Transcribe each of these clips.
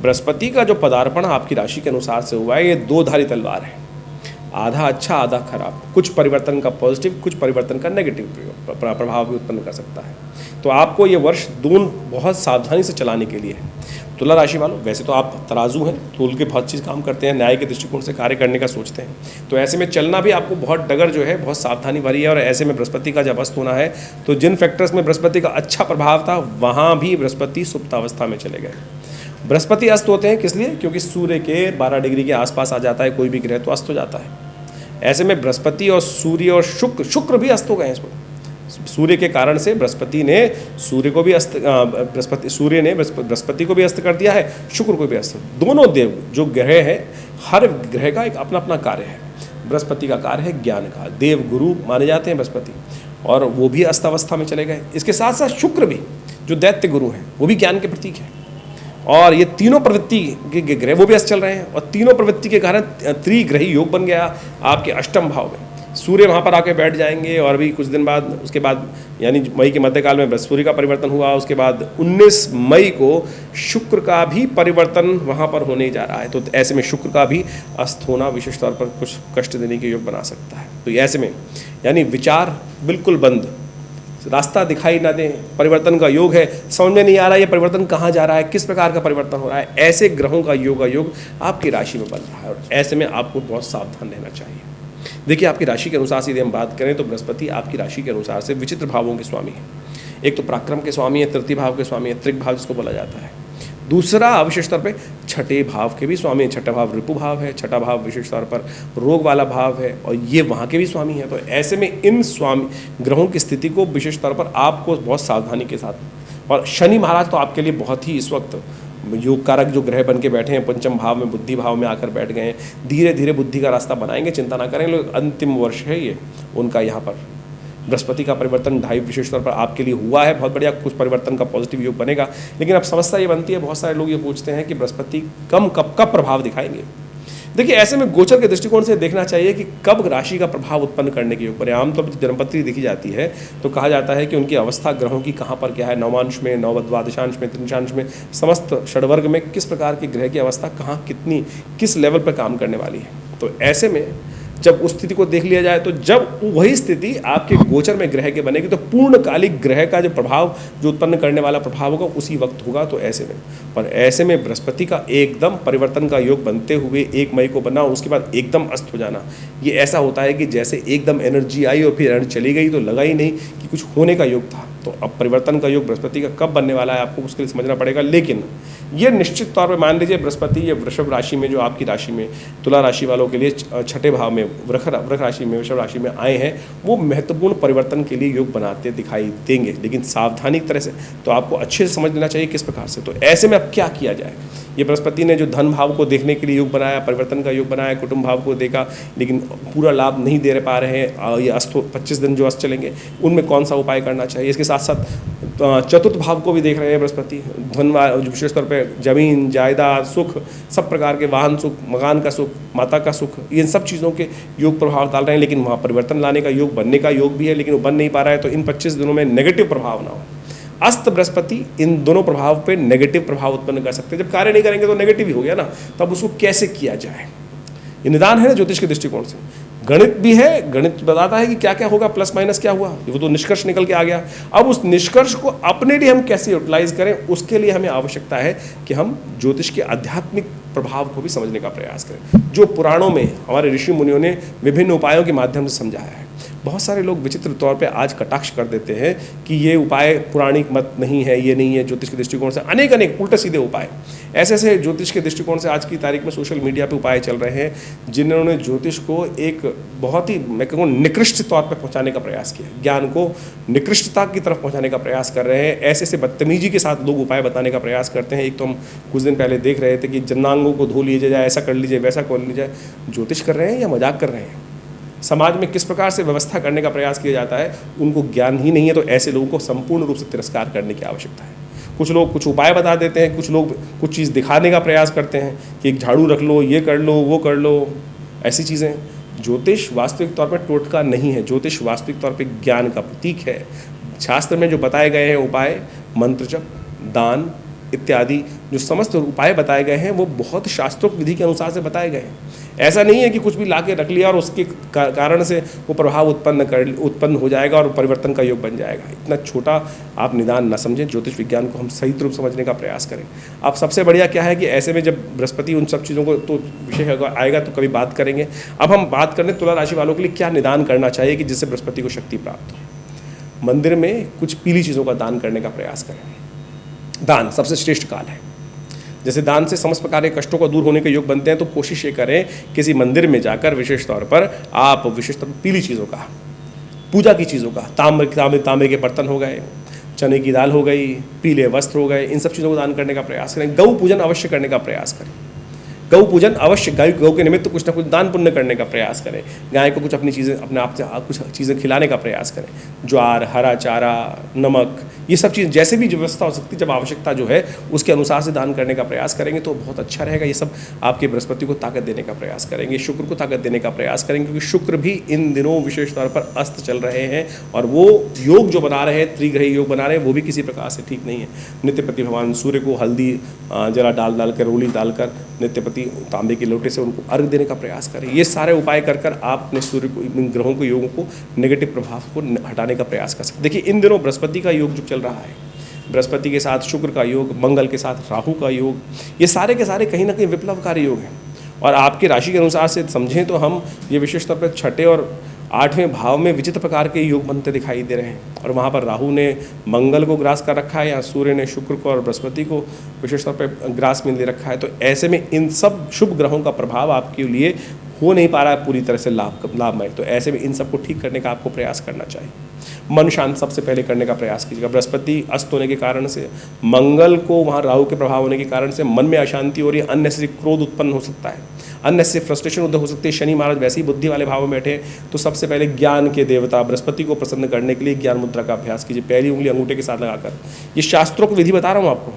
बृहस्पति का जो पदार्पण आपकी राशि के अनुसार से हुआ है, ये दो धारी तलवार है, आधा अच्छा आधा खराब, कुछ परिवर्तन का पॉजिटिव, कुछ परिवर्तन का नेगेटिव प्रभाव भी उत्पन्न कर सकता है। तो आपको ये वर्ष दोनों बहुत सावधानी से चलाने के लिए है। तुला राशि वालों, वैसे तो आप तराजू हैं, तोल के बहुत चीज़ काम करते हैं, न्याय के दृष्टिकोण से कार्य करने का सोचते हैं, तो ऐसे में चलना भी आपको बहुत डगर जो है बहुत सावधानी भरी है। और ऐसे में बृहस्पति का जब अस्त होना है तो जिन फैक्टर्स में बृहस्पति का अच्छा प्रभाव था वहाँ भी बृहस्पति सुप्तावस्था में चले गए। बृहस्पति अस्त होते हैं किस लिए? क्योंकि सूर्य के 12 डिग्री के आसपास आ जाता है कोई भी ग्रह तो अस्त हो जाता है। ऐसे में बृहस्पति और सूर्य और शुक्र भी अस्त हो गए हैं इसमें। सूर्य के कारण से बृहस्पति ने सूर्य को भी सूर्य ने बृहस्पति को भी अस्त कर दिया है, शुक्र को भी अस्त। दोनों देव जो ग्रह है, हर ग्रह का एक अपना अपना कार्य है। बृहस्पति का कार्य है ज्ञान का, देव गुरु माने जाते हैं बृहस्पति, और वो भी अवस्था में चले गए। इसके साथ साथ शुक्र भी जो दैत्य गुरु हैं वो भी ज्ञान के प्रतीक है। और ये तीनों प्रवृत्ति के ग्रह वो भी अस्त चल रहे हैं, और तीनों प्रवृत्ति के कारण त्रिग्रही योग बन गया आपके अष्टम भाव में। सूर्य वहाँ पर आके बैठ जाएंगे, और भी कुछ दिन बाद उसके बाद यानी मई के मध्यकाल में सूर्य का परिवर्तन हुआ, उसके बाद 19 मई को शुक्र का भी परिवर्तन वहाँ पर होने जा रहा है। तो ऐसे में शुक्र का भी अस्त होना विशेष तौर पर कुछ कष्ट देने के योग बना सकता है। तो ऐसे में यानी विचार बिल्कुल बंद, रास्ता दिखाई ना दें, परिवर्तन का योग है, समझ में नहीं आ रहा ये परिवर्तन कहाँ जा रहा है, किस प्रकार का परिवर्तन हो रहा है, ऐसे ग्रहों का योग आपकी राशि में बन रहा है। और ऐसे में आपको बहुत सावधान रहना चाहिए। देखिए, आपकी राशि के अनुसार से यदि हम बात करें तो बृहस्पति आपकी राशि के अनुसार से विचित्र भावों के स्वामी है। एक तो पराक्रम के स्वामी है, तृतीय भाव के स्वामी है, त्रिक भाव जिसको बोला जाता है। दूसरा विशेष तौर पे छठे भाव के भी स्वामी है, छठा भाव रिपु भाव है, छठा भाव विशेष तौर पर रोग वाला भाव है, और ये वहाँ के भी स्वामी है। तो ऐसे में इन स्वामी ग्रहों की स्थिति को विशेष तौर पर आपको बहुत सावधानी के साथ, और शनि महाराज तो आपके लिए बहुत ही इस वक्त योग कारक जो ग्रह बन के बैठे हैं, पंचम भाव में बुद्धि भाव में आकर बैठ गए हैं, धीरे धीरे बुद्धि का रास्ता बनाएंगे, चिंता ना करें। लोग अंतिम वर्ष है ये उनका, यहाँ पर बृहस्पति का परिवर्तन 2.5 विशेष तौर पर आपके लिए हुआ है, बहुत बढ़िया, कुछ परिवर्तन का पॉजिटिव योग बनेगा। लेकिन अब समस्या ये बनती है, बहुत सारे लोग ये पूछते हैं कि बृहस्पति कब प्रभाव दिखाएंगे। देखिए, ऐसे में गोचर के दृष्टिकोण से देखना चाहिए कि कब राशि का प्रभाव उत्पन्न करने के योग पर। आमतौर पर जन्मपत्री देखी जाती है तो कहा जाता है कि उनकी अवस्था ग्रहों की कहाँ पर क्या है, नवांश में, द्वादशांश में, त्रिंशांश में, समस्त षडवर्ग में किस प्रकार की ग्रह की अवस्था कहाँ कितनी किस लेवल पर काम करने वाली है। तो ऐसे में जब उस स्थिति को देख लिया जाए तो जब वही स्थिति आपके गोचर में ग्रह के बनेगी तो पूर्णकालिक ग्रह का जो प्रभाव जो उत्पन्न करने वाला प्रभाव होगा उसी वक्त होगा। तो ऐसे में, पर ऐसे में बृहस्पति का एकदम परिवर्तन का योग बनते हुए 1 मई को बना, उसके बाद एकदम अस्त हो जाना, ये ऐसा होता है कि जैसे एकदम एनर्जी आई और फिर एनर्जी चली गई, तो लगा ही नहीं कि कुछ होने का योग था। तो अब परिवर्तन का योग बृहस्पति का कब बनने वाला है आपको उसके लिए समझना पड़ेगा। लेकिन ये निश्चित तौर पे मान लीजिए बृहस्पति ये वृषभ राशि में, जो आपकी राशि में तुला राशि वालों के लिए छठे भाव में वृष राशि में, वृषभ राशि में आए हैं, वो महत्वपूर्ण परिवर्तन के लिए योग बनाते दिखाई देंगे। लेकिन सावधानी की तरह से तो आपको अच्छे से समझ लेना चाहिए किस प्रकार से। तो ऐसे में अब क्या किया जाए। ये बृहस्पति ने जो धन भाव को देखने के लिए योग बनाया, परिवर्तन का योग बनाया, कुटुंब भाव को देखा, लेकिन पूरा लाभ नहीं दे पा रहे हैं। ये अस्त 25 दिन जो अस्त चलेंगे उनमें कौन सा उपाय करना चाहिए। इसके साथ साथ चतुर्थ भाव को भी देख रहे हैं बृहस्पति, धन विशेष तौर पर जमीन जायदाद सुख, सब प्रकार के वाहन सुख, मकान का सुख, माता का सुख, इन सब चीज़ों के योग प्रभाव डाल रहे हैं। लेकिन वहाँ परिवर्तन लाने का योग, बनने का योग भी है, लेकिन वो बन नहीं पा रहा है। तो इन 25 दिनों में नेगेटिव प्रभाव ना हो। अस्त बृहस्पति इन दोनों प्रभाव पे नेगेटिव प्रभाव उत्पन्न कर सकते हैं। जब कार्य नहीं करेंगे तो नेगेटिव ही हो गया ना, तब उसको कैसे किया जाए, ये निदान है ना ज्योतिष के दृष्टिकोण से। गणित भी है, गणित बताता है कि क्या क्या होगा, प्लस माइनस क्या हुआ, वो तो निष्कर्ष निकल के आ गया। अब उस निष्कर्ष को अपने लिए हम कैसे यूटिलाइज करें, उसके लिए हमें आवश्यकता है कि हम ज्योतिष के आध्यात्मिक प्रभाव को भी समझने का प्रयास करें, जो पुराणों में हमारे ऋषि मुनियों ने विभिन्न उपायों के माध्यम से समझाया है। बहुत सारे लोग विचित्र तौर पे आज कटाक्ष कर देते हैं कि ये उपाय पुराणिक मत नहीं है, ये नहीं है, ज्योतिष के दृष्टिकोण से अनेक उल्टे सीधे उपाय, ऐसे ज्योतिष के दृष्टिकोण से आज की तारीख में सोशल मीडिया पे उपाय चल रहे हैं जिन्होंने ज्योतिष को एक बहुत ही, मैं कहूँ, निकृष्ट तौर पर पहुँचाने का प्रयास किया, ज्ञान को निकृष्टता की तरफ पहुँचाने का प्रयास कर रहे हैं। ऐसे बदतमीजी के साथ लोग उपाय बताने का प्रयास करते हैं। एक तो हम कुछ दिन पहले देख रहे थे कि जन्नांगों को धो लीजिए जाए, ऐसा कर लीजिए, वैसा कर लीजिए। ज्योतिष कर रहे हैं या मजाक कर रहे हैं? समाज में किस प्रकार से व्यवस्था करने का प्रयास किया जाता है, उनको ज्ञान ही नहीं है। तो ऐसे लोगों को संपूर्ण रूप से तिरस्कार करने की आवश्यकता है। कुछ लोग कुछ उपाय बता देते हैं, कुछ लोग कुछ चीज़ दिखाने का प्रयास करते हैं कि एक झाड़ू रख लो, ये कर लो, वो कर लो, ऐसी चीज़ें। ज्योतिष वास्तविक तौर पर टोटका नहीं है, ज्योतिष वास्तविक तौर पर ज्ञान का प्रतीक है। शास्त्र में जो बताए गए हैं उपाय, मंत्र जप, दान, इत्यादि जो समस्त उपाय बताए गए हैं वो बहुत शास्त्रोक्त विधि के अनुसार से बताए गए हैं। ऐसा नहीं है कि कुछ भी ला के रख लिया और उसके कारण से वो प्रभाव उत्पन्न हो जाएगा और परिवर्तन का योग बन जाएगा। इतना छोटा आप निदान न समझें, ज्योतिष विज्ञान को हम सही रूप समझने का प्रयास करें। अब सबसे बढ़िया क्या है कि ऐसे में जब बृहस्पति उन सब चीज़ों को, तो विषय आएगा तो कभी बात करेंगे। अब हम बात करें तुला राशि वालों के लिए क्या निदान करना चाहिए कि जिससे बृहस्पति को शक्ति प्राप्त हो। मंदिर में कुछ पीली चीज़ों का दान करने का प्रयास करें। दान सबसे श्रेष्ठ काल है। जैसे दान से समस्त प्रकार के कष्टों को दूर होने के योग बनते हैं, तो कोशिश ये करें किसी मंदिर में जाकर विशेष तौर पर आप विशेष तौर पर पीली चीज़ों का, पूजा की चीज़ों का, तांबे के बर्तन हो गए, चने की दाल हो गई, पीले वस्त्र हो गए, इन सब चीज़ों को दान करने का प्रयास करें। गौ पूजन अवश्य करने का प्रयास करें। गौ पूजन अवश्य, गौ के निमित्त कुछ ना कुछ दान पुण्य करने का प्रयास करें। गाय को कुछ अपनी चीज़ें, अपने आप से कुछ चीज़ें खिलाने का प्रयास करें। ज्वार, हरा चारा, नमक, ये सब चीज़ जैसे भी व्यवस्था हो सकती है, जब आवश्यकता जो है उसके अनुसार से दान करने का प्रयास करेंगे तो बहुत अच्छा रहेगा। ये सब आपके बृहस्पति को ताकत देने का प्रयास करेंगे, शुक्र को ताकत देने का प्रयास करेंगे, क्योंकि शुक्र भी इन दिनों विशेष तौर पर अस्त चल रहे हैं और वो योग जो बना रहे हैं, त्रिग्रही योग बना रहे हैं, वो भी किसी प्रकार से ठीक नहीं है। नित्यपति भगवान सूर्य को हल्दी जरा डालकर, रोली डालकर नित्यपति तांबे के लोटे से उनको अर्घ देने का प्रयास करें। ये सारे उपाय कर आप अपने सूर्य को, इन ग्रहों के योगों को, नेगेटिव प्रभाव को हटाने का प्रयास कर सकते। देखिए इन दिनों बृहस्पति का योग जो चल रहा है, बृहस्पति के साथ शुक्र का योग, मंगल के साथ राहु का योग, ये सारे के सारे कहीं ना कहीं विप्लवकारी योग हैं। और आपकी राशि के अनुसार से समझें तो हम ये विशेष तौर पर छठे और 8वें भाव में विचित्र प्रकार के योग बनते दिखाई दे रहे हैं। और वहाँ पर राहु ने मंगल को ग्रास कर रखा है, या सूर्य ने शुक्र को और बृहस्पति को विशेष तौर पर ग्रास में ले रखा है। तो ऐसे में इन सब शुभ ग्रहों का प्रभाव आपके लिए हो नहीं पा रहा है पूरी तरह से लाभमय। तो ऐसे में इन सबको ठीक करने का आपको प्रयास करना चाहिए। मन शांत सबसे पहले करने का प्रयास कीजिएगा। बृहस्पति अस्त होने के कारण से, मंगल को वहाँ राहु के प्रभाव होने के कारण से मन में अशांति हो रही है, अननेसेसरी क्रोध उत्पन्न हो सकता है, अननेसेसरी फ्रस्ट्रेशन उधर हो सकती है। शनि महाराज वैसे ही बुद्धि वाले भाव में बैठे, तो सबसे पहले ज्ञान के देवता बृहस्पति को प्रसन्न करने के लिए ज्ञान मुद्रा का अभ्यास कीजिए, पहली उंगली अंगूठे के साथ लगाकर। ये शास्त्रों को विधि बता रहा हूँ आपको।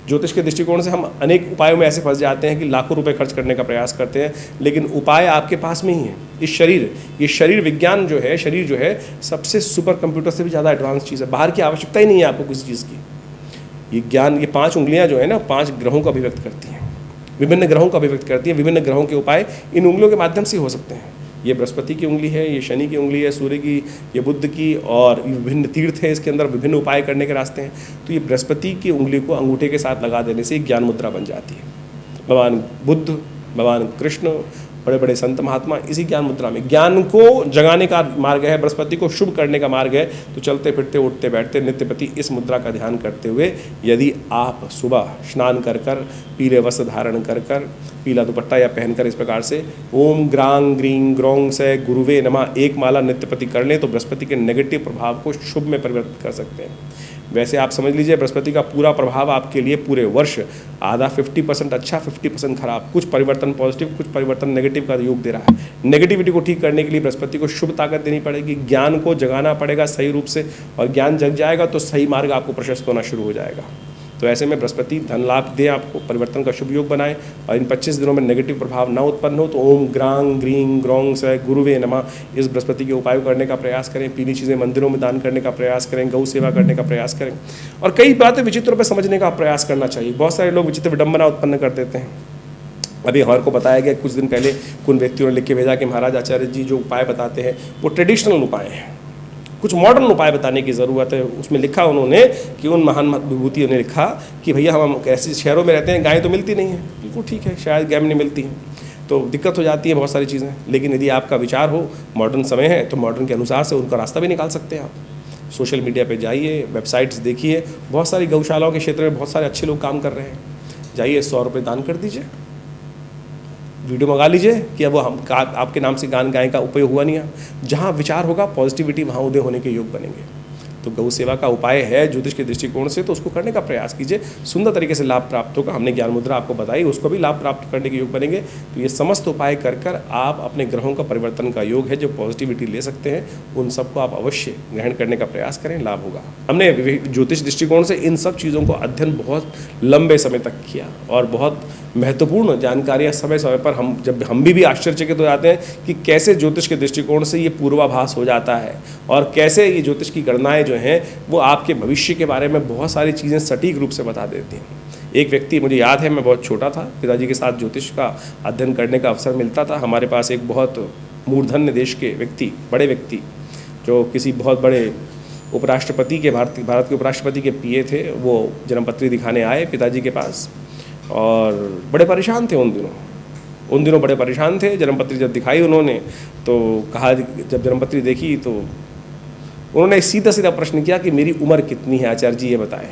ज्योतिष के दृष्टिकोण से हम अनेक उपायों में ऐसे फंस जाते हैं कि लाखों रुपए खर्च करने का प्रयास करते हैं, लेकिन उपाय आपके पास में ही है। ये शरीर विज्ञान जो है, शरीर जो है सबसे सुपर कंप्यूटर से भी ज़्यादा एडवांस चीज़ है। बाहर की आवश्यकता ही नहीं है आपको किसी चीज़ की। ये ज्ञान, ये 5 उंगलियां जो है ना, 5 ग्रहों का अभिव्यक्त करती हैं, विभिन्न ग्रहों का अभिव्यक्त करती है। विभिन्न ग्रहों के उपाय इन उंगलियों के माध्यम से हो सकते हैं। ये बृहस्पति की उंगली है, ये शनि की उंगली है, सूर्य की, ये बुध की, और विभिन्न तीर्थ हैं इसके अंदर, विभिन्न उपाय करने के रास्ते हैं। तो ये बृहस्पति की उंगली को अंगूठे के साथ लगा देने से ज्ञान मुद्रा बन जाती है। भगवान बुद्ध, भगवान कृष्ण, बड़े बड़े संत महात्मा इसी ज्ञान मुद्रा में, ज्ञान को जगाने का मार्ग है, बृहस्पति को शुभ करने का मार्ग है। तो चलते फिरते उठते बैठते नित्यपति इस मुद्रा का ध्यान करते हुए यदि आप सुबह स्नान कर कर, पीले वस्त्र धारण कर कर, पीला दुपट्टा या पहनकर इस प्रकार से ओम ग्रांग ग्रीं ग्रोंग से गुरुवे नमः एक माला नित्यपति कर लें, तो बृहस्पति के नेगेटिव प्रभाव को शुभ में परिवर्तित कर सकते हैं। वैसे आप समझ लीजिए बृहस्पति का पूरा प्रभाव आपके लिए पूरे वर्ष आधा 50% अच्छा, 50% खराब, कुछ परिवर्तन पॉजिटिव, कुछ परिवर्तन नेगेटिव का योग दे रहा है। नेगेटिविटी को ठीक करने के लिए बृहस्पति को शुभ ताकत देनी पड़ेगी, ज्ञान को जगाना पड़ेगा सही रूप से, और ज्ञान जग जाएगा तो सही मार्ग आपको प्रशस्त होना शुरू हो जाएगा। तो ऐसे में बृहस्पति धन लाभ दे, आपको परिवर्तन का शुभ योग बनाए, और इन 25 दिनों में नेगेटिव प्रभाव ना उत्पन्न हो तो ओम ग्रांग ग्रीं ग्रोंग से गुरुवे नमः इस बृहस्पति के उपाय करने का प्रयास करें। पीली चीज़ें मंदिरों में दान करने का प्रयास करें, गौ सेवा करने का प्रयास करें, और कई बातें विचित्र रूप में समझने का प्रयास करना चाहिए। बहुत सारे लोग विचित्र विडंबना उत्पन्न कर देते हैं। अभी हमारे को बताया गया कुछ दिन पहले, कुछ व्यक्तियों ने लिख के भेजा कि महाराज आचार्य जी जो उपाय बताते हैं वो ट्रेडिशनल उपाय हैं, कुछ मॉडर्न उपाय बताने की ज़रूरत है। उसमें लिखा उन्होंने कि उन महान विभूतियों ने लिखा कि भैया हम ऐसे शहरों में रहते हैं, गाय तो मिलती नहीं है। बिल्कुल ठीक है, शायद गाय नहीं मिलती है तो दिक्कत हो जाती है बहुत सारी चीज़ें, लेकिन यदि आपका विचार हो, मॉडर्न समय है, तो मॉडर्न के अनुसार से उनका रास्ता भी निकाल सकते हैं आप। सोशल मीडिया पे जाइए, वेबसाइट्स देखिए, बहुत सारी गौशालाओं के क्षेत्र में बहुत सारे अच्छे लोग काम कर रहे हैं। जाइए 100 रुपये दान कर दीजिए, वीडियो मंगा लीजिए कि अब वो आपके नाम से गान गाय का उपयोग हुआ नहीं है। जहाँ विचार होगा पॉजिटिविटी, वहाँ उदय होने के योग बनेंगे। तो गौ सेवा का उपाय है ज्योतिष के दृष्टिकोण से, तो उसको करने का प्रयास कीजिए, सुंदर तरीके से लाभ प्राप्त होगा। हमने ज्ञान मुद्रा आपको बताई, उसको भी लाभ प्राप्त करने के योग बनेंगे। तो ये समस्त उपाय कर कर आप अपने ग्रहों का परिवर्तन का योग है, जो पॉजिटिविटी ले सकते हैं, उन सबको आप अवश्य ग्रहण करने का प्रयास करें, लाभ होगा। हमने ज्योतिष दृष्टिकोण से इन सब चीज़ों को अध्ययन बहुत लंबे समय तक किया, और बहुत महत्वपूर्ण जानकारियाँ समय समय पर हम भी आश्चर्यचकित हो जाते हैं कि कैसे ज्योतिष के दृष्टिकोण से ये पूर्वाभास हो जाता है, और कैसे ये ज्योतिष की गणनाएँ जो जो हैं वो आपके भविष्य के बारे में बहुत सारी चीज़ें सटीक रूप से बता देती हैं। एक व्यक्ति, मुझे याद है, मैं बहुत छोटा था, पिताजी के साथ ज्योतिष का अध्ययन करने का अवसर मिलता था। हमारे पास एक बहुत मूर्धन्य देश के व्यक्ति, बड़े व्यक्ति, जो किसी बहुत बड़े उपराष्ट्रपति के, भारत के उपराष्ट्रपति के पीए थे, वो जन्मपत्री दिखाने आए पिताजी के पास और बड़े परेशान थे उन दिनों बड़े परेशान थे। जन्मपत्री जब दिखाई उन्होंने तो कहा, जब जन्मपत्री देखी तो उन्होंने सीधा सीधा प्रश्न किया कि मेरी उम्र कितनी है आचार्य जी, ये बताएं।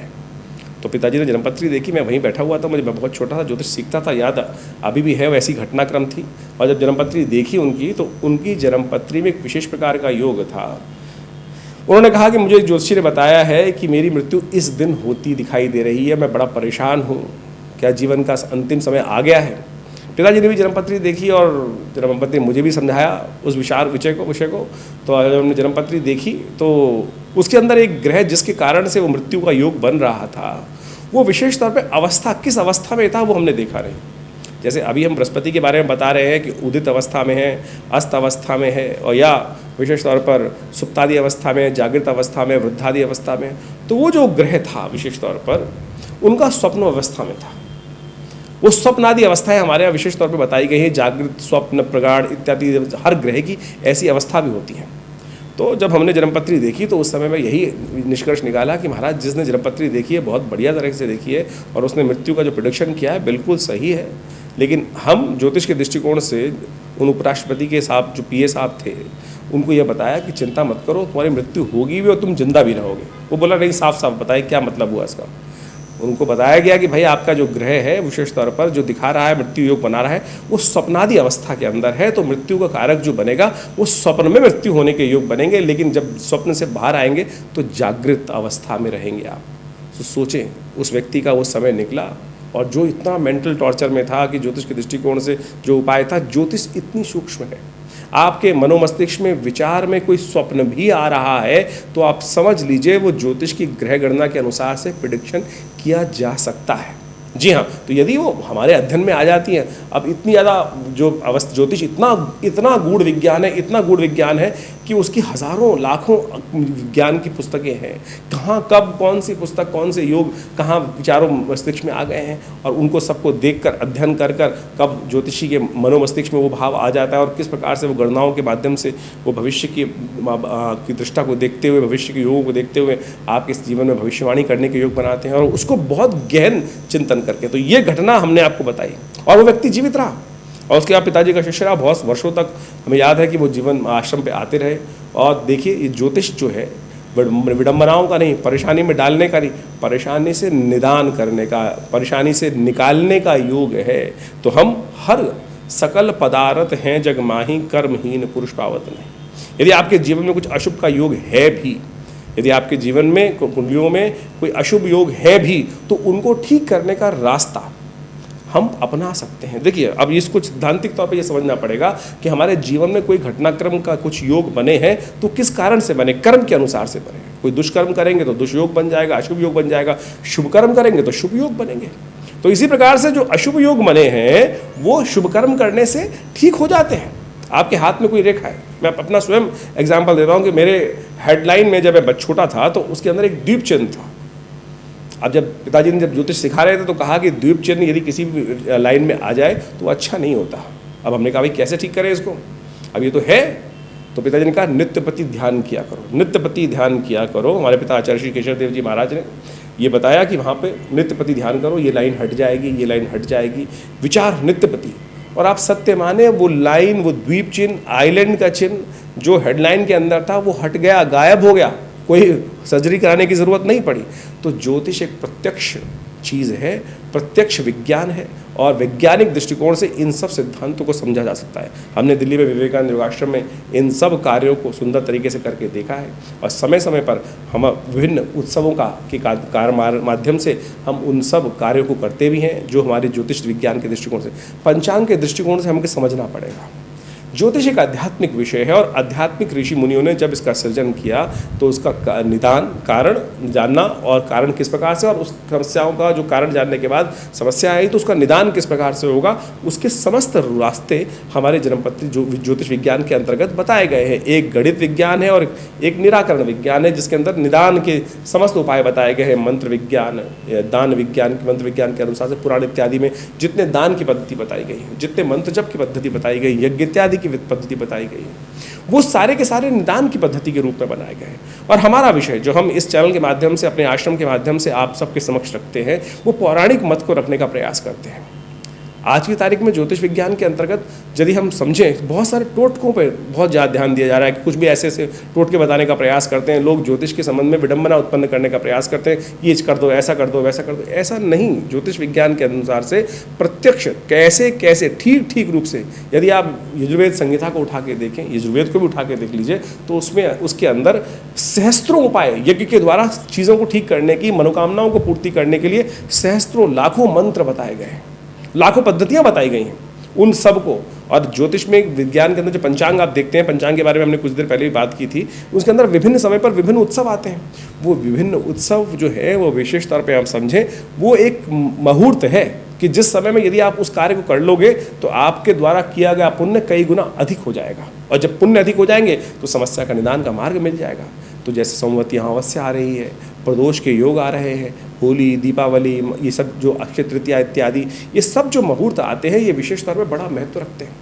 तो पिताजी ने जन्मपत्री देखी, मैं वहीं बैठा हुआ था, मैं बहुत छोटा था, ज्योतिष सीखता था, याद अभी भी है, वैसी घटनाक्रम थी। और जब जन्मपत्री देखी उनकी, तो उनकी जन्मपत्री में एक विशेष प्रकार का योग था। उन्होंने कहा कि मुझे ज्योतिषी ने बताया है कि मेरी मृत्यु इस दिन होती दिखाई दे रही है, मैं बड़ा परेशान हूँ, क्या जीवन का अंतिम समय आ गया है। पिताजी ने भी जन्मपत्री देखी और जन्मपत्री मुझे भी समझाया उस विषय को। तो जब हमने जन्मपत्री देखी तो उसके अंदर एक ग्रह जिसके कारण से वो मृत्यु का योग बन रहा था, वो विशेष तौर पे अवस्था, किस अवस्था में था वो हमने देखा नहीं। जैसे अभी हम बृहस्पति के बारे में बता रहे हैं कि उदित अवस्था में है, अस्त अवस्था में है, और या विशेष तौर पर सुप्तादि अवस्था में, जागृत अवस्था में, वृद्धादि अवस्था में। तो वो जो ग्रह था विशेष तौर पर उनका स्वप्न अवस्था में था। वो स्वप्नादि अवस्थाएं हमारे यहाँ विशेष तौर पर बताई गई हैं, जागृत, स्वप्न, प्रगाढ़ इत्यादि, हर ग्रह की ऐसी अवस्था भी होती है। तो जब हमने जन्मपत्री देखी तो उस समय में यही निष्कर्ष निकाला कि महाराज जिसने जन्मपत्री देखी है बहुत बढ़िया तरह से देखी है और उसने मृत्यु का जो प्रेडिक्शन किया है बिल्कुल सही है। लेकिन हम ज्योतिष के दृष्टिकोण से उन उपराष्ट्रपति के साहब, जो पीए साहब थे, उनको यह बताया कि चिंता मत करो, तुम्हारी मृत्यु होगी भी और तुम जिंदा भी रहोगे। वो बोला नहीं, साफ साफ बताए क्या मतलब हुआ इसका। उनको बताया गया कि भाई आपका जो ग्रह है विशेष तौर पर जो दिखा रहा है, मृत्यु योग बना रहा है, वो स्वप्नादि अवस्था के अंदर है, तो मृत्यु का कारक जो बनेगा वो स्वप्न में मृत्यु होने के योग बनेंगे। लेकिन जब स्वप्न से बाहर आएंगे तो जागृत अवस्था में रहेंगे आप। तो सोचें, उस व्यक्ति का वो समय निकला और जो इतना मेंटल टॉर्चर में था कि ज्योतिष के दृष्टिकोण से जो उपाय था, ज्योतिष इतनी सूक्ष्म है, आपके मनोमस्तिष्क में विचार में कोई स्वप्न भी आ रहा है तो आप समझ लीजिए वो ज्योतिष की ग्रह गणना के अनुसार से प्रेडिक्शन किया जा सकता है। जी हाँ, तो यदि वो हमारे अध्ययन में आ जाती हैं, अब इतनी ज़्यादा जो अवस्था, ज्योतिष इतना गूढ़ विज्ञान है कि उसकी हज़ारों लाखों विज्ञान की पुस्तकें हैं। कहाँ कब कौन सी पुस्तक, कौन से योग कहाँ विचारों मस्तिष्क में आ गए हैं और उनको सबको देखकर अध्ययन कर कब ज्योतिषी के मनोमस्तिष्क में वो भाव आ जाता है और किस प्रकार से वो गणनाओं के माध्यम से वो भविष्य की दृष्टा को देखते हुए, भविष्य के योगों को देखते हुए आपके जीवन में भविष्यवाणी करने के योग बनाते हैं और उसको बहुत गहन चिंतन करके। तो ये घटना हमने आपको बताई और वो व्यक्ति जीवित रहा और उसके बाद पिताजी का शिष्य रहा बहुत वर्षों तक। हमें याद है कि वो जीवन आश्रम पे आते रहे। और देखिए, ये ज्योतिष जो है विडंबनाओं का नहीं, परेशानी में डालने का नहीं, परेशानी से निदान करने का, परेशानी से निकालने का योग है। तो हम हर सकल पदार्थ हैं जग माही, कर्महीन पुरुष पावत नहीं। यदि आपके जीवन में कुछ अशुभ का योग है भी, यदि आपके जीवन में कुंडलियों में कोई अशुभ योग है भी, तो उनको ठीक करने का रास्ता हम अपना सकते हैं। देखिए, अब इसको सिद्धांतिक तौर पे ये समझना पड़ेगा कि हमारे जीवन में कोई घटनाक्रम का कुछ योग बने हैं तो किस कारण से बने, कर्म के अनुसार से बने। कोई दुष्कर्म करेंगे तो दुष्योग बन जाएगा, अशुभ योग बन जाएगा, शुभ कर्म करेंगे तो शुभ योग बनेंगे। तो इसी प्रकार से जो अशुभ योग बने हैं वो शुभ कर्म करने से ठीक हो जाते हैं। आपके हाथ में कोई रेखा है, मैं अपना स्वयं एग्जाम्पल देता हूँ कि मेरे हेडलाइन में जब मैं छोटा था तो उसके अंदर एक द्वीप चिन्ह था। अब जब पिताजी ने जब ज्योतिष सिखा रहे थे तो कहा कि द्वीप चिन्ह यदि किसी भी लाइन में आ जाए तो अच्छा नहीं होता। अब हमने कहा भाई कैसे ठीक करें इसको, अब ये तो है। तो पिताजी ने कहा नित्यपति ध्यान किया करो, नित्यपति ध्यान किया करो। हमारे पिता आचार्य श्री केशव देव जी महाराज ने ये बताया कि वहाँ पे नित्यपति ध्यान करो, ये लाइन हट जाएगी, ये लाइन हट जाएगी, विचार नित्यपति। और आप सत्य माने, वो लाइन, वो द्वीप चिन्ह, आइलैंड का चिन्ह जो हेडलाइन के अंदर था वो हट गया, गायब हो गया, कोई सर्जरी कराने की ज़रूरत नहीं पड़ी। तो ज्योतिष एक प्रत्यक्ष चीज़ है, प्रत्यक्ष विज्ञान है और वैज्ञानिक दृष्टिकोण से इन सब सिद्धांतों को समझा जा सकता है। हमने दिल्ली में विवेकानंद योगाश्रम में इन सब कार्यों को सुंदर तरीके से करके देखा है और समय समय पर हम विभिन्न उत्सवों के माध्यम से हम उन सब कार्यों को करते भी हैं जो हमारे ज्योतिष विज्ञान के दृष्टिकोण से, पंचांग के दृष्टिकोण से हमको समझना पड़ेगा। ज्योतिष एक आध्यात्मिक विषय है और आध्यात्मिक ऋषि मुनियों ने जब इसका सृजन किया तो उसका निदान कारण जानना और कारण किस प्रकार से और उस समस्याओं का जो कारण जानने के बाद समस्या आई तो उसका निदान किस प्रकार से होगा, उसके समस्त रास्ते हमारे जन्मपत्री ज्योतिष विज्ञान के अंतर्गत बताए गए हैं। एक गणित विज्ञान है और एक निराकरण विज्ञान है जिसके अंदर निदान के समस्त उपाय बताए गए हैं। मंत्र विज्ञान, दान विज्ञान, मंत्र विज्ञान के अनुसार से पुराण इत्यादि में जितने दान की पद्धति बताई गई है, जितने मंत्र जप की पद्धति बताई गई, यज्ञ इत्यादि की पद्धति बताई गई है, वो सारे के सारे निदान की पद्धति के रूप में बनाए गए हैं। और हमारा विषय जो हम इस चैनल के माध्यम से अपने आश्रम के माध्यम से आप सबके समक्ष रखते हैं वो पौराणिक मत को रखने का प्रयास करते हैं। आज की तारीख में ज्योतिष विज्ञान के अंतर्गत यदि हम समझें बहुत सारे टोटकों पर बहुत ज़्यादा ध्यान दिया जा रहा है कि कुछ भी ऐसे ऐसे टोटके बताने का प्रयास करते हैं। लोग ज्योतिष के संबंध में विडंबना उत्पन्न करने का प्रयास करते हैं, ये कर दो, ऐसा कर दो, वैसा कर दो। ऐसा नहीं, ज्योतिष विज्ञान के अनुसार से प्रत्यक्ष कैसे कैसे ठीक रूप से यदि आप यजुर्वेद संहिता को उठा के देखें, यजुर्वेद को भी उठा के देख लीजिए तो उसमें उसके अंदर सहस्त्रों उपाय यज्ञ के द्वारा चीज़ों को ठीक करने की, मनोकामनाओं को पूर्ति करने के लिए सहस्त्रों लाखों मंत्र बताए गए हैं, लाखों पद्धतियां बताई गई हैं उन सब को। और ज्योतिष में विज्ञान के अंदर जो पंचांग आप देखते हैं, पंचांग के बारे में हमने कुछ देर पहले भी बात की थी, उसके अंदर विभिन्न समय पर विभिन्न उत्सव आते हैं। वो विभिन्न उत्सव जो है वो विशेष तौर पे आप समझें वो एक मुहूर्त है कि जिस समय में यदि आप उस कार्य को कर लोगे तो आपके द्वारा किया गया पुण्य कई गुना अधिक हो जाएगा। और जब पुण्य अधिक हो जाएंगे तो समस्या का निदान का मार्ग मिल जाएगा। तो जैसे सोमवती अमावस्या आ रही है, प्रदोष के योग आ रहे हैं, होली, दीपावली, ये सब जो अक्षय तृतीया इत्यादि, ये सब जो मुहूर्त आते हैं ये विशेष तौर पर बड़ा महत्व रखते हैं।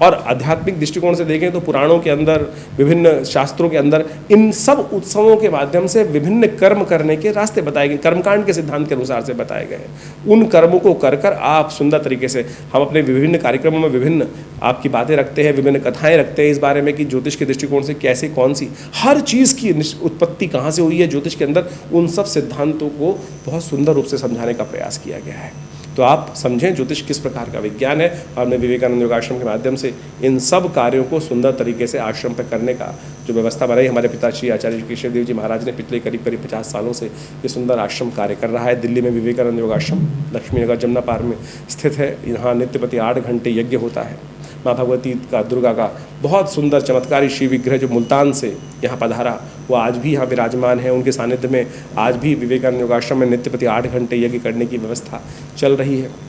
और आध्यात्मिक दृष्टिकोण से देखें तो पुराणों के अंदर, विभिन्न शास्त्रों के अंदर इन सब उत्सवों के माध्यम से विभिन्न कर्म करने के रास्ते बताए गए, कर्मकांड के सिद्धांत के अनुसार से बताए गए। उन कर्मों को कर कर आप सुंदर तरीके से, हम अपने विभिन्न कार्यक्रमों में विभिन्न आपकी बातें रखते हैं, विभिन्न कथाएं रखते हैं इस बारे में कि ज्योतिष के दृष्टिकोण से कैसे, कौन सी हर चीज़ की उत्पत्ति कहाँ से हुई है ज्योतिष के अंदर, उन सब सिद्धांतों को बहुत सुंदर रूप से समझाने का प्रयास किया गया है। तो आप समझें ज्योतिष किस प्रकार का विज्ञान है। और हमने विवेकानंद योगाश्रम के माध्यम से इन सब कार्यों को सुंदर तरीके से आश्रम पर करने का जो व्यवस्था बनाई, हमारे पिताश्री आचार्य कृष्ण देव जी महाराज ने पिछले करीब 50 सालों से ये सुंदर आश्रम कार्य कर रहा है। दिल्ली में विवेकानंद योगाश्रम लक्ष्मी नगर जमुना पार्क में स्थित है। यहाँ नित्य प्रति 8 घंटे यज्ञ होता है। माँ भगवती का, दुर्गा का बहुत सुंदर चमत्कारी श्री विग्रह जो मुल्तान से यहाँ पधारा वो आज भी यहाँ विराजमान है। उनके सानिध्य में आज भी विवेकानंद योगाश्रम में नित्य प्रति 8 घंटे यज्ञ करने की व्यवस्था चल रही है।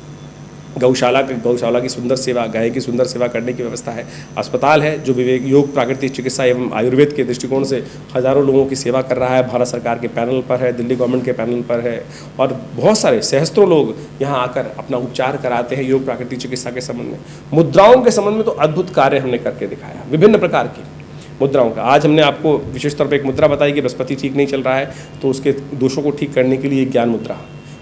गौशाला की सुंदर सेवा, गाय की सुंदर सेवा करने की व्यवस्था है। अस्पताल है जो विवेक योग प्राकृतिक चिकित्सा एवं आयुर्वेद के दृष्टिकोण से हज़ारों लोगों की सेवा कर रहा है। भारत सरकार के पैनल पर है, दिल्ली गवर्नमेंट के पैनल पर है और बहुत सारे सहस्त्रों लोग यहाँ आकर अपना उपचार कराते हैं योग प्राकृतिक चिकित्सा के संबंध में। मुद्राओं के संबंध में तो अद्भुत कार्य हमने करके दिखाया, विभिन्न प्रकार की मुद्राओं का। आज हमने आपको विशेष तौर पर एक मुद्रा बताई कि बृहस्पति ठीक नहीं चल रहा है तो उसके दोषों को ठीक करने के लिए ज्ञान मुद्रा।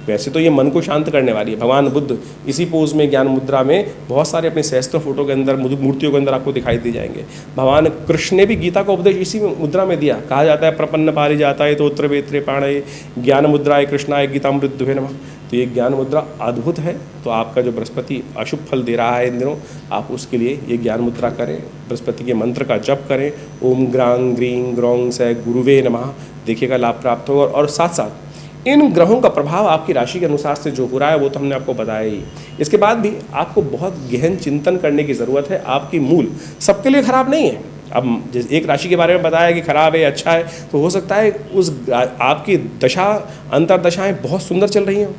वैसे तो ये मन को शांत करने वाली है। भगवान बुद्ध इसी पोज में, ज्ञान मुद्रा में, बहुत सारे अपने सहस्त्र फोटो के अंदर, मूर्तियों के अंदर आपको दिखाई दे जाएंगे। भगवान कृष्ण ने भी गीता का उपदेश इसी मुद्रा में दिया। कहा जाता है प्रपन्न पारि जाता है तो उत्तर वेत्रे पाणय ज्ञान मुद्राए कृष्णाय गीतामृत नमः। तो ये ज्ञान मुद्रा अद्भुत है। तो आपका जो बृहस्पति अशुभ फल दे रहा है इन दिनों, आप उसके लिए ये ज्ञान मुद्रा करें, बृहस्पति के मंत्र का जप करें, ओम ग्रांग ग्रीं ग्रौंग से गुरुवे नमः, देखिएगा लाभ प्राप्त होगा। और साथ साथ इन ग्रहों का प्रभाव आपकी राशि के अनुसार से जो हो रहा है वो तो हमने आपको बताया ही। इसके बाद भी आपको बहुत गहन चिंतन करने की ज़रूरत है। आपकी मूल सबके लिए खराब नहीं है। अब जैसे एक राशि के बारे में बताया कि खराब है, अच्छा है, तो हो सकता है उस आपकी दशा, अंतर्दशाएं बहुत सुंदर चल रही हों,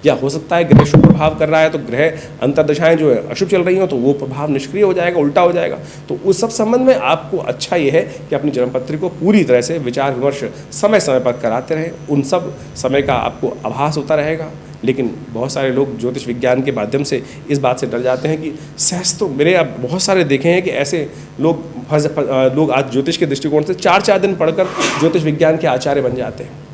या हो सकता है ग्रह शुभ प्रभाव कर रहा है तो ग्रह अंतर्दशाएं जो है अशुभ चल रही हो तो वो प्रभाव निष्क्रिय हो जाएगा, उल्टा हो जाएगा। तो उस सब संबंध में आपको अच्छा ये है कि अपनी जन्मपत्री को पूरी तरह से विचार विमर्श समय समय पर कराते रहें। उन सब समय का आपको आभास होता रहेगा। लेकिन बहुत सारे लोग ज्योतिष विज्ञान के माध्यम से इस बात से डर जाते हैं कि सहस्त्रों, मेरे अब बहुत सारे देखे हैं कि ऐसे लोग आज ज्योतिष के दृष्टिकोण से 4-4 दिन पढ़कर ज्योतिष विज्ञान के आचार्य बन जाते हैं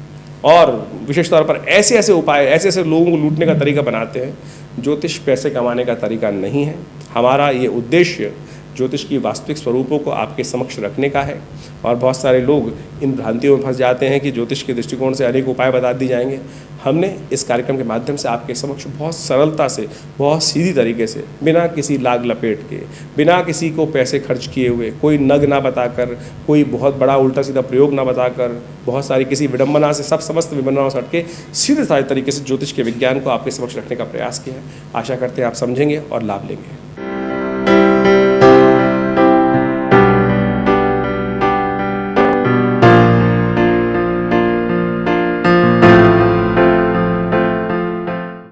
और विशेष तौर पर ऐसे ऐसे उपाय, ऐसे ऐसे लोगों को लूटने का तरीका बनाते हैं। ज्योतिष पैसे कमाने का तरीका नहीं है। हमारा ये उद्देश्य ज्योतिष की वास्तविक स्वरूपों को आपके समक्ष रखने का है। और बहुत सारे लोग इन भ्रांतियों में फंस जाते हैं कि ज्योतिष के दृष्टिकोण से अनेक उपाय बता दिए जाएंगे। हमने इस कार्यक्रम के माध्यम से आपके समक्ष बहुत सरलता से, बहुत सीधी तरीके से, बिना किसी लाग लपेट के, बिना किसी को पैसे खर्च किए हुए, कोई नग ना बताकर, कोई बहुत बड़ा उल्टा सीधा प्रयोग ना बताकर, बहुत सारी किसी विडंबना से, सब समस्त विडंबनाओं से हटके सीधे साधे तरीके से ज्योतिष के विज्ञान को आपके समक्ष रखने का प्रयास किया है। आशा करते हैं आप समझेंगे और लाभ लेंगे।